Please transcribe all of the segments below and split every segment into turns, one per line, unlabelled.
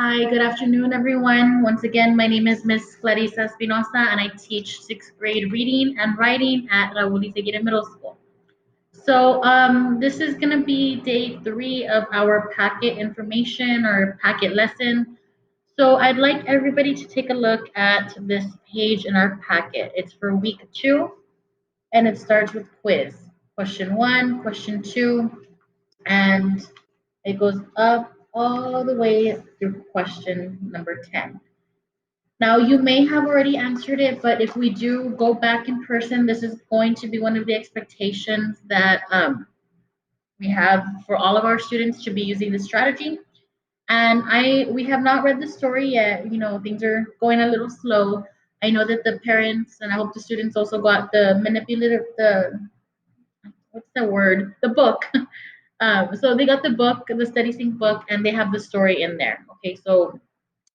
Hi, good afternoon, everyone. Once again, my name is Miss Clarissa Espinosa, and I teach sixth grade reading and writing at Raúl Izaguirre Middle School. This is going to be day 3 of our packet information or packet lesson. So, I'd like everybody to take a look at this page in our packet. It's for week 2, and it starts with quiz. Question 1, question 2, and it goes up all the way through question number 10. Now, you may have already answered it, but if we do go back in person, this is going to be one of the expectations that we have for all of our students to be using this strategy. And we have not read the story yet. Things are going a little slow. I know that the parents and I hope the students also got the manipulative, what's the word? The book. So they got the book, the Study Sync book, and they have the story in there. Okay, so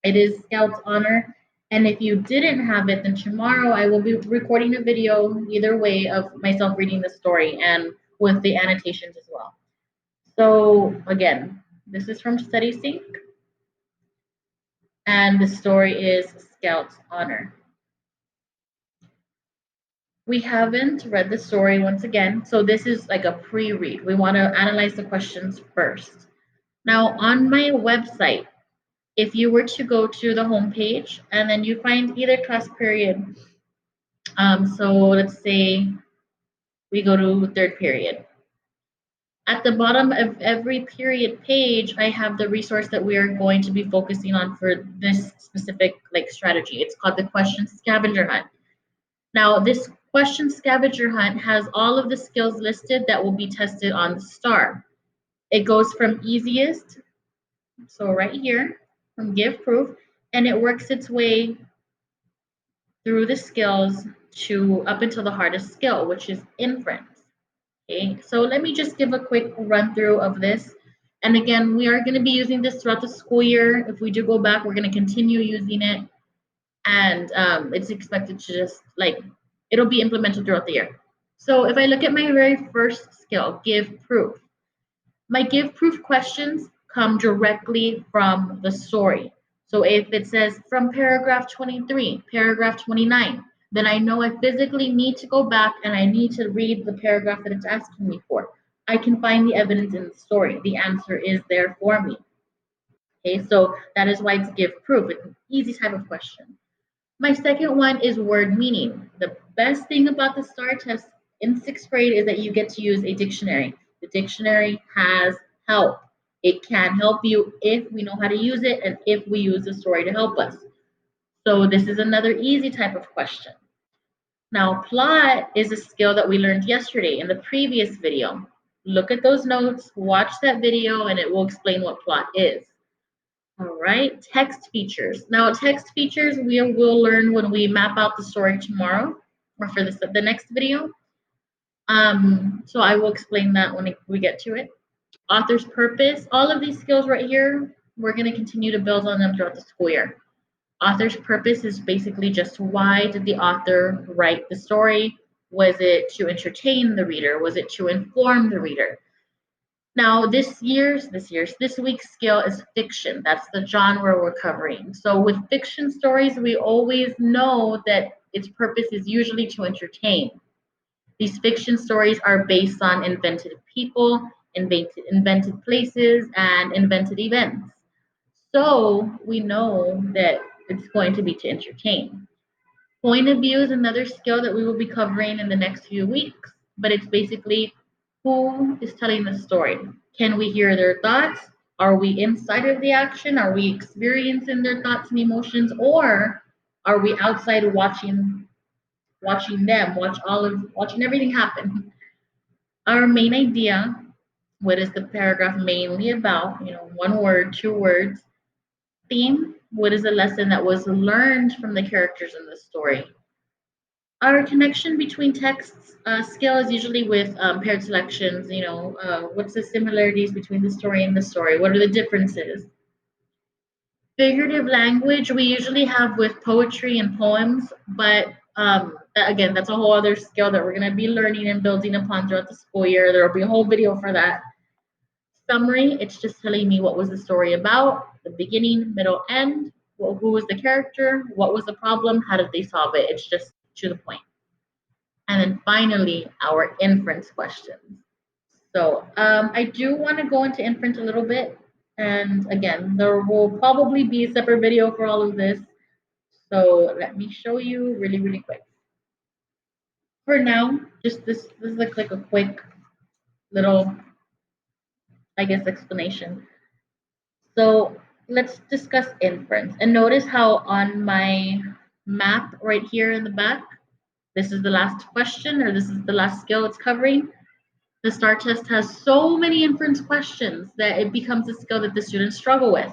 it is Scout's honor. And if you didn't have it, then tomorrow I will be recording a video either way of myself reading the story and with the annotations as well. So again, this is from Study Sync, and the story is Scout's honor. We haven't read the story once again, so this is like a pre-read. We want to analyze the questions first. Now, on my website, if you were to go to the homepage and then you find either class period, so let's say we go to third period. At the bottom of every period page, I have the resource that we are going to be focusing on for this specific strategy. It's called the question scavenger hunt. Now, this question scavenger hunt has all of the skills listed that will be tested on the star. It goes from easiest, so right here, from give proof, and it works its way through the skills to up until the hardest skill, which is inference. Okay, so let me just give a quick run through of this. And again, we are going to be using this throughout the school year. If we do go back, we're going to continue using it. And it's expected to just it'll be implemented throughout the year. So if I look at my very first skill, give proof, my give proof questions come directly from the story. So if it says from paragraph 23, paragraph 29, then I know I physically need to go back and I need to read the paragraph that it's asking me for. I can find the evidence in the story. The answer is there for me. Okay, so that is why it's give proof. It's an easy type of question. My second one is word meaning. The best thing about the STAR test in sixth grade is that you get to use a dictionary. The dictionary has help. It can help you if we know how to use it and if we use the story to help us. So this is another easy type of question. Now, plot is a skill that we learned yesterday in the previous video. Look at those notes, watch that video, and it will explain what plot is. All right, text features. Now, text features we will learn when we map out the story tomorrow or for the next video. So I will explain that when we get to it. Author's purpose. All of these skills right here, we're going to continue to build on them throughout the school year. Author's purpose is basically just why did the author write the story? Was it to entertain the reader? Was it to inform the reader? Now, this week's skill is fiction. That's the genre we're covering. So with fiction stories, we always know that its purpose is usually to entertain. These fiction stories are based on invented people, invented places, and invented events. So we know that it's going to be to entertain. Point of view is another skill that we will be covering in the next few weeks, but it's basically who is telling the story. Can we hear their thoughts? Are we inside of the action? Are we experiencing their thoughts and emotions, or are we outside watching them, watching everything happen? Our main idea, what is the paragraph mainly about? One word, 2 words. Theme, what is the lesson that was learned from the characters in the story? Our connection between texts skill is usually with paired selections. What's the similarities between the story and the story? What are the differences? Figurative language we usually have with poetry and poems, but again, that's a whole other skill that we're going to be learning and building upon throughout the school year. There will be a whole video for that. Summary, it's just telling me what was the story about, the beginning, middle, end, who was the character, what was the problem, how did they solve it. It's just to the point. And then finally, our inference questions. So I do want to go into inference a little bit. And again, there will probably be a separate video for all of this. So let me show you really, really quick. For now, just this is like a quick little, I guess, explanation. So let's discuss inference. And notice how on my map right here in the back, this is the last question or this is the last skill it's covering. The STAR test has so many inference questions that it becomes a skill that the students struggle with.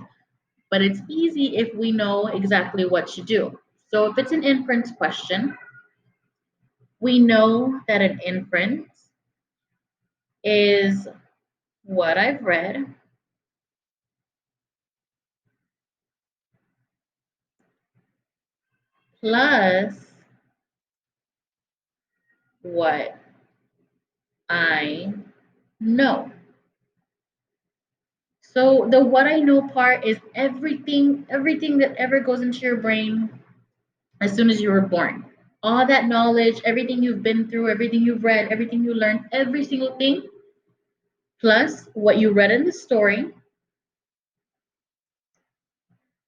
But it's easy if we know exactly what to do. So if it's an inference question, we know that an inference is what I've read plus what I know. So the what I know part is everything that ever goes into your brain as soon as you were born. All that knowledge, everything you've been through, everything you've read, everything you learned, every single thing, plus what you read in the story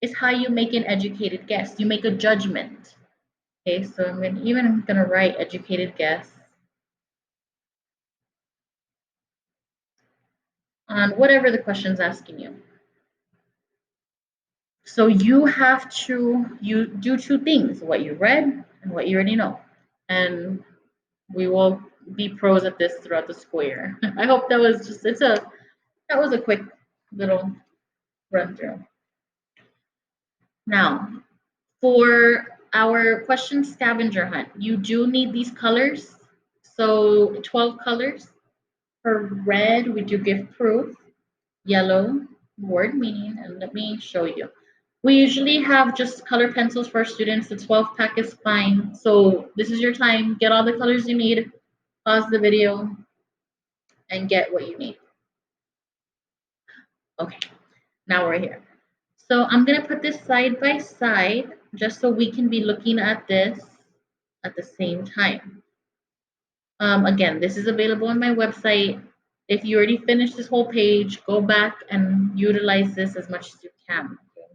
is how you make an educated guess. You make a judgment. Okay, so I'm gonna write educated guess on whatever the question's asking you. So you have to do two things: what you read and what you already know. And we will be pros at this throughout the school year. I hope that was just that was a quick little run through. Now, for our question scavenger hunt, you do need these colors. So 12 colors. For red, we do give proof. Yellow, word meaning, and let me show you. We usually have just color pencils for our students. The 12 pack is fine. So this is your time. Get all the colors you need. Pause the video and get what you need. Okay, now we're here. So I'm gonna put this side by side just so we can be looking at this at the same time. Again, this is available on my website. If you already finished this whole page, go back and utilize this as much as you can. Okay?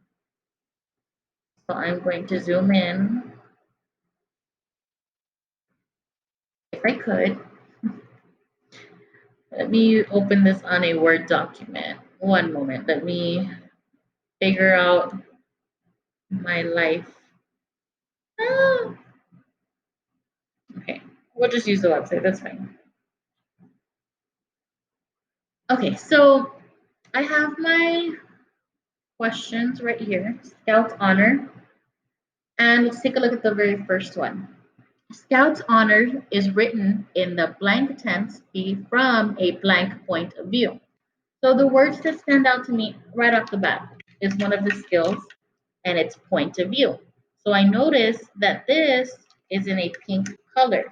So I'm going to zoom in, if I could. Let me open this on a Word document. One moment. Let me figure out my life. Ah, okay, we'll just use the website. That's fine. Okay, so I have my questions right here. Scout Honor. And let's take a look at the very first one. Scout's honor is written in the blank tense be from a blank point of view. So the words that stand out to me right off the bat is one of the skills and it's point of view. So I notice that this is in a pink color.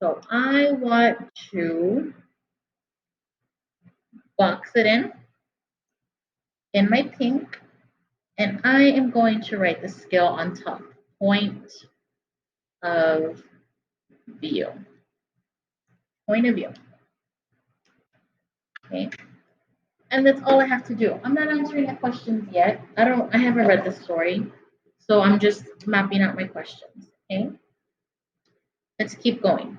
So I want to box it in my pink, and I am going to write the skill on top, point of view. Point of view. Okay. And that's all I have to do. I'm not answering the questions yet. I haven't read the story. So I'm just mapping out my questions. Okay. Let's keep going.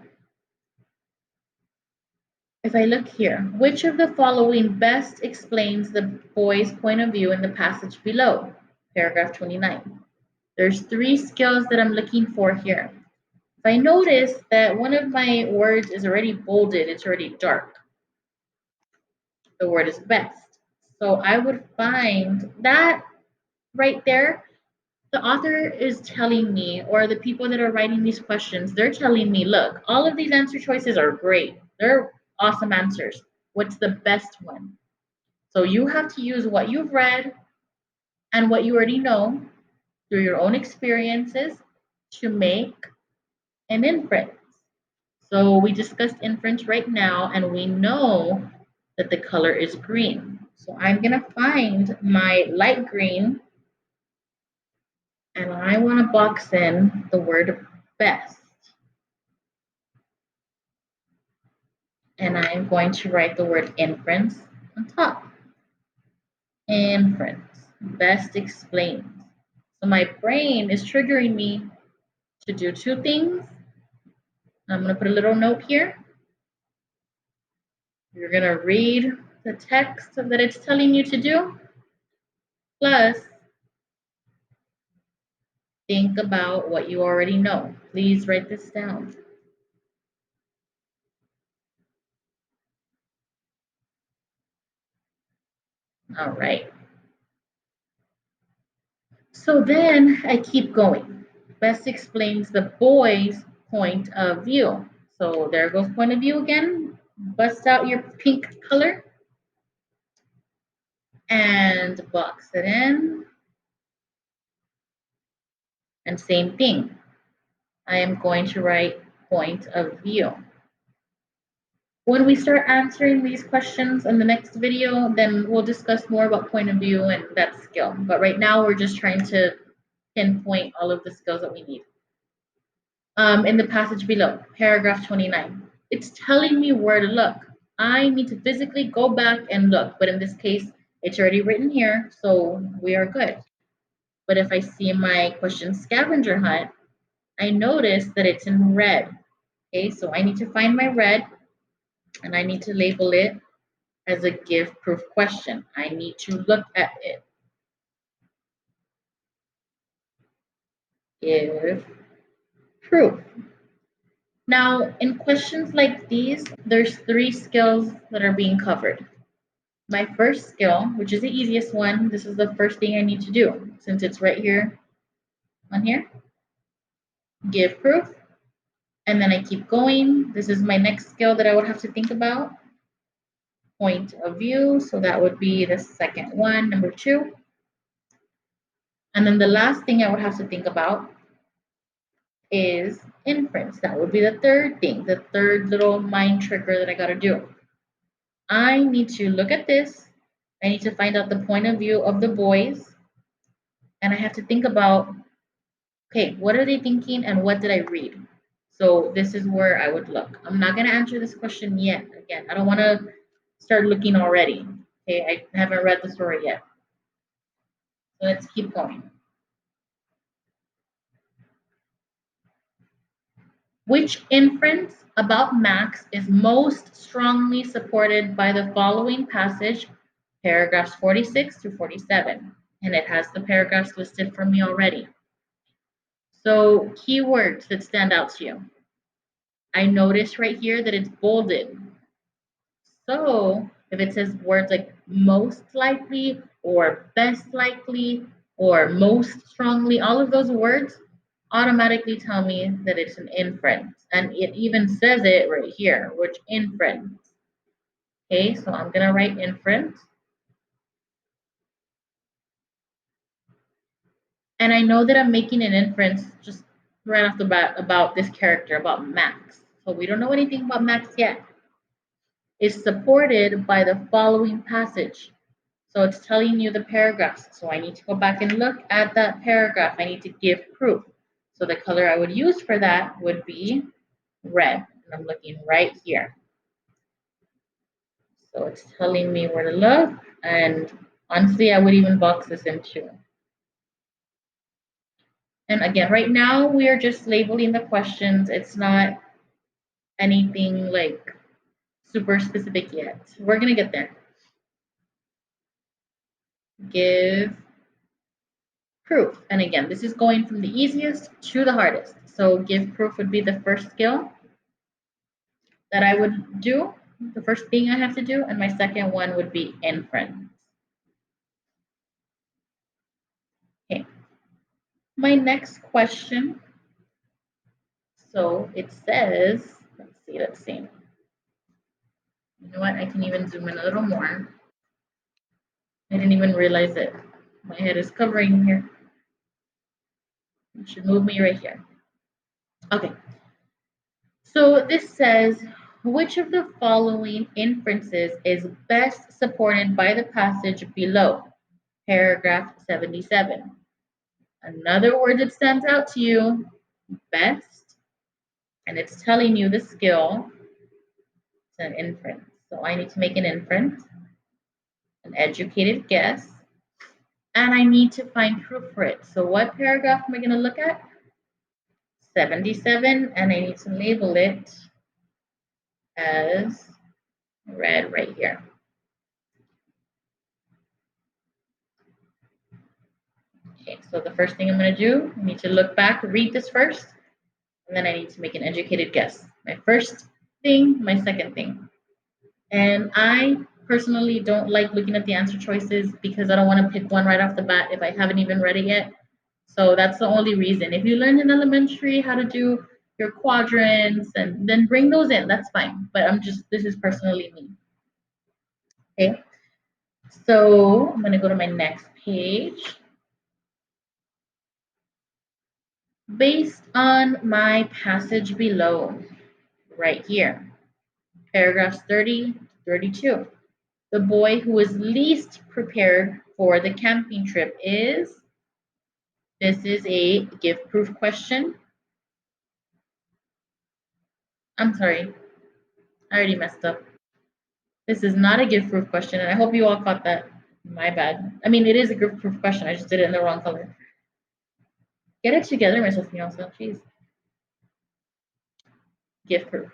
If I look here, which of the following best explains the boy's point of view in the passage below? Paragraph 29. There's three skills that I'm looking for here. If I notice that one of my words is already bolded, it's already dark. The word is best. So I would find that right there, the author is telling me, or the people that are writing these questions, they're telling me, look, all of these answer choices are great. They're awesome answers. What's the best one? So you have to use what you've read and what you already know through your own experiences to make an inference. So we discussed inference right now, and we know that the color is green. So I'm going to find my light green and I want to box in the word best. And I'm going to write the word inference on top. Inference, best explains. So my brain is triggering me to do two things. I'm going to put a little note here. You're going to read the text that it's telling you to do, plus think about what you already know. Please write this down. All right. So then I keep going. Best explains the boy's point of view. So there goes point of view again. Bust out your pink color and box it in. And same thing. I am going to write point of view. When we start answering these questions in the next video, then we'll discuss more about point of view and that skill. But right now, we're just trying to pinpoint all of the skills that we need. In the passage below, paragraph 29, it's telling me where to look. I need to physically go back and look, but in this case, it's already written here, so we are good. But if I see my question scavenger hunt, I notice that it's in red. Okay, so I need to find my red and I need to label it as a give proof question. I need to look at it. Give proof. Now, in questions like these, there's three skills that are being covered. My first skill, which is the easiest one, this is the first thing I need to do since it's right here on here. Give proof. And then I keep going. This is my next skill that I would have to think about. Point of view. So that would be the second one, number 2. And then the last thing I would have to think about is inference. That would be the third thing, the third little mind trigger that I got to do. I need to look at this. I need to find out the point of view of the boys. And I have to think about, okay, what are they thinking and what did I read? So this is where I would look. I'm not going to answer this question yet. Again, I don't want to start looking already. Okay, I haven't read the story yet. So let's keep going. Which inference about Max is most strongly supported by the following passage, paragraphs 46 to 47? And it has the paragraphs listed for me already. So keywords that stand out to you. I notice right here that it's bolded. So if it says words like most likely or best likely or most strongly, all of those words automatically tell me that it's an inference. And it even says it right here, which inference. Okay, so I'm going to write inference. And I know that I'm making an inference just right off the bat about this character, about Max. So we don't know anything about Max yet. Is supported by the following passage. So it's telling you the paragraphs. So I need to go back and look at that paragraph. I need to give proof. So the color I would use for that would be red. And I'm looking right here. So it's telling me where to look. And honestly, I would even box this in too. And again, right now we are just labeling the questions. It's not anything like super specific yet. We're going to get there. Give proof. And again, this is going from the easiest to the hardest. So give proof would be the first skill that I would do, the first thing I have to do, and my second one would be inference. Okay. My next question. So it says, let's see. You know what? I can even zoom in a little more. I didn't even realize it. My head is covering here. You should move me right here. Okay. So this says, Which of the following inferences is best supported by the passage below? Paragraph 77. Another word that stands out to you, best, and it's telling you the skill. It's an inference. So I need to make an inference, an educated guess, and I need to find proof for it. So what paragraph am I going to look at? 77, and I need to label it as red right here. Okay, so the first thing I'm going to do, I need to look back, read this first, and then I need to make an educated guess. My first thing, my second thing. And I personally don't like looking at the answer choices because I don't want to pick one right off the bat if I haven't even read it yet. So that's the only reason. If you learned in elementary how to do your quadrants and then bring those in, that's fine. But this is personally me. Okay. So I'm going to go to my next page. Based on my passage below, right here, paragraphs 30 to 32. The boy who was least prepared for the camping trip is, this is a give proof question. I'm sorry, I already messed up. This is not a give proof question, and I hope you all caught that. My bad. I mean, it is a give proof question. I just did it in the wrong color. Get it together, Miss Espinosa. Jeez. Give proof.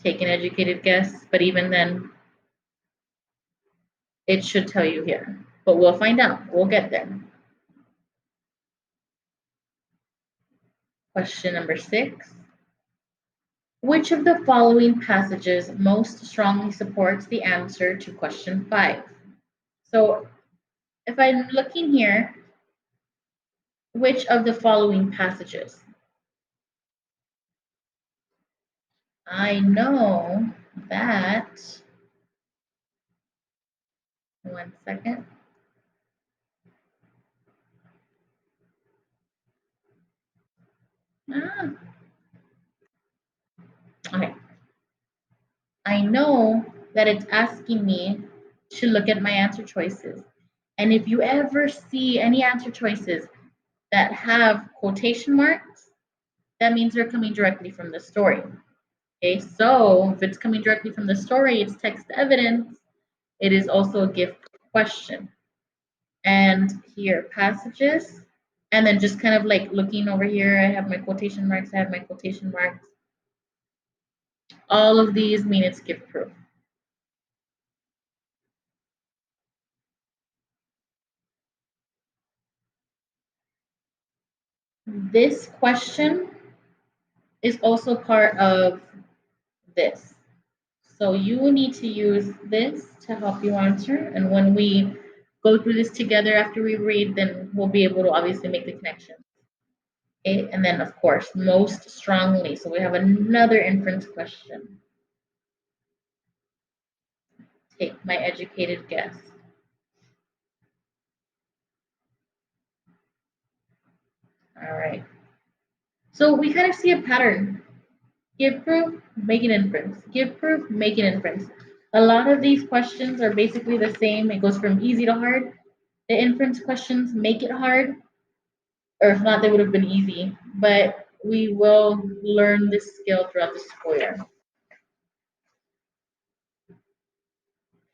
Take an educated guess, but even then, it should tell you here. But we'll find out. We'll get there. Question number 6. Which of the following passages most strongly supports the answer to question 5? So if I'm looking here, which of the following passages? I know that, one second. Okay. I know that it's asking me to look at my answer choices. And if you ever see any answer choices that have quotation marks, that means they're coming directly from the story. Okay, so if it's coming directly from the story, it's text evidence. It is also a gift question. And here, passages. And then just kind of like looking over here, I have my quotation marks, I have my quotation marks. All of these mean it's gift proof. This question is also part of this. So you need to use this to help you answer. And when we go through this together after we read, then we'll be able to obviously make the connection. Okay, and then of course, most strongly. So we have another inference question. Take my educated guess. All right. So we kind of see a pattern. Give proof, make an inference. Give proof, make an inference. A lot of these questions are basically the same. It goes from easy to hard. The inference questions make it hard, or if not, they would have been easy. But we will learn this skill throughout the school year.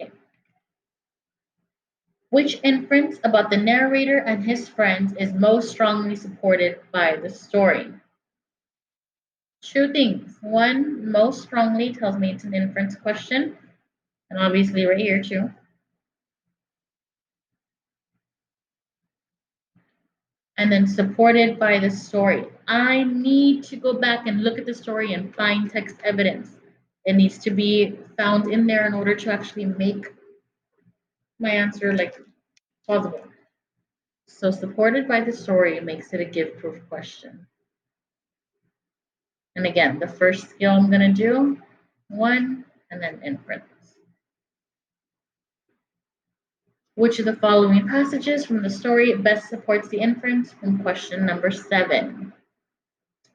Okay. Which inference about the narrator and his friends is most strongly supported by the story? Two things. One, most strongly tells me it's an inference question, and obviously right here too. And then supported by the story. I need to go back and look at the story and find text evidence. It needs to be found in there in order to actually make my answer like plausible. So supported by the story makes it a give proof question. And again, the first skill I'm going to do, one, and then inference. Which of the following passages from the story best supports the inference from question number 7?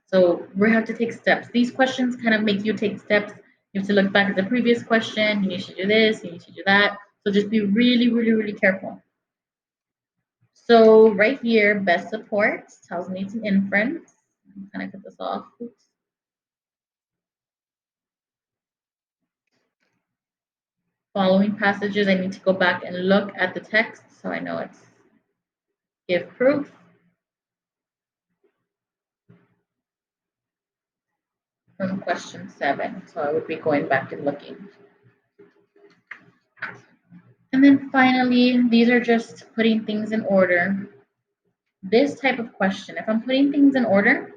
So we have to take steps. These questions kind of make you take steps. You have to look back at the previous question. You need to do this. You need to do that. So just be really, really, really careful. So right here, best supports tells me it's an inference. I'm gonna cut this off. Oops. Following passages, I need to go back and look at the text so I know it's give proof. From question 7. So I would be going back and looking. And then finally, these are just putting things in order. This type of question, if I'm putting things in order,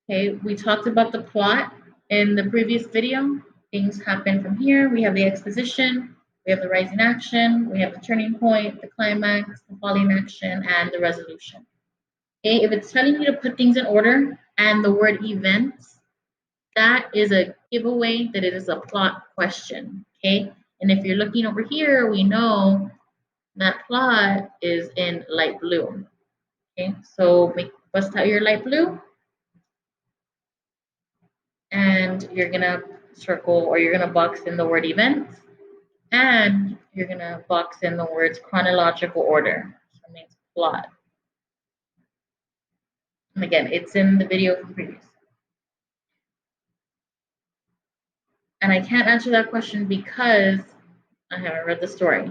okay, we talked about the plot in the previous video. Things happen from here. We have the exposition, we have the rising action, we have the turning point, the climax, the falling action, and the resolution. Okay, if it's telling you to put things in order and the word events, that is a giveaway that it is a plot question. Okay, and if you're looking over here, we know that plot is in light blue. Okay, so bust out your light blue and you're gonna circle or you're gonna box in the word events and you're gonna box in the words chronological order. So it means plot. And again, it's in the video from previous. And I can't answer that question because I haven't read the story.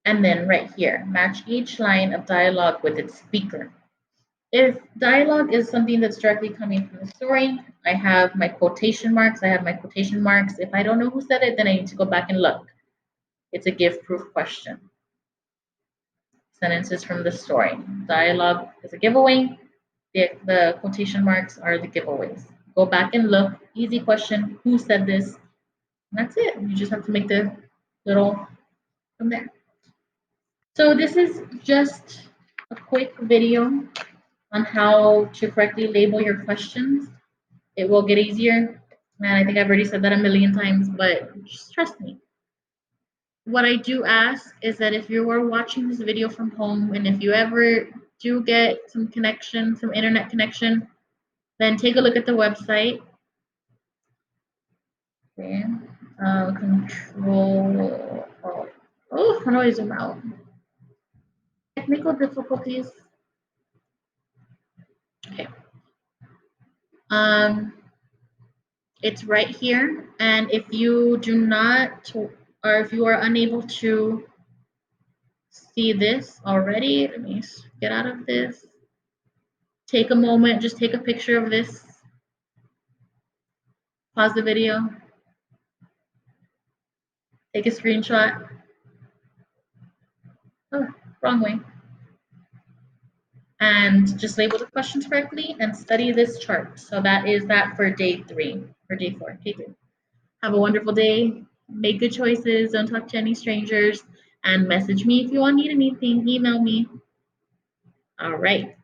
And then right here, match each line of dialogue with its speaker. If dialogue is something that's directly coming from the story, I have my quotation marks. If I don't know who said it, then I need to go back and look. It's a give proof question. Sentences from the story. Dialogue is a giveaway. The quotation marks are the giveaways. Go back and look. Easy question. Who said this? And that's it. You just have to make the little from there. So this is just a quick video on how to correctly label your questions. It will get easier. And I think I've already said that a million times, but just trust me. What I do ask is that if you are watching this video from home and if you ever do get some connection, some internet connection, then take a look at the website. Okay. Control. Oh, how do I zoom out? Technical difficulties. Okay. It's right here, and if you do not, or if you are unable to see this already, let me get out of this. Take a moment, just take a picture of this. Pause the video. Take a screenshot. Oh, wrong way. And just label the questions correctly and study this chart. So that is that for day 3, or day 4, day 3. Have a wonderful day. Make good choices. Don't talk to any strangers. And message me if you want need anything. Email me. All right.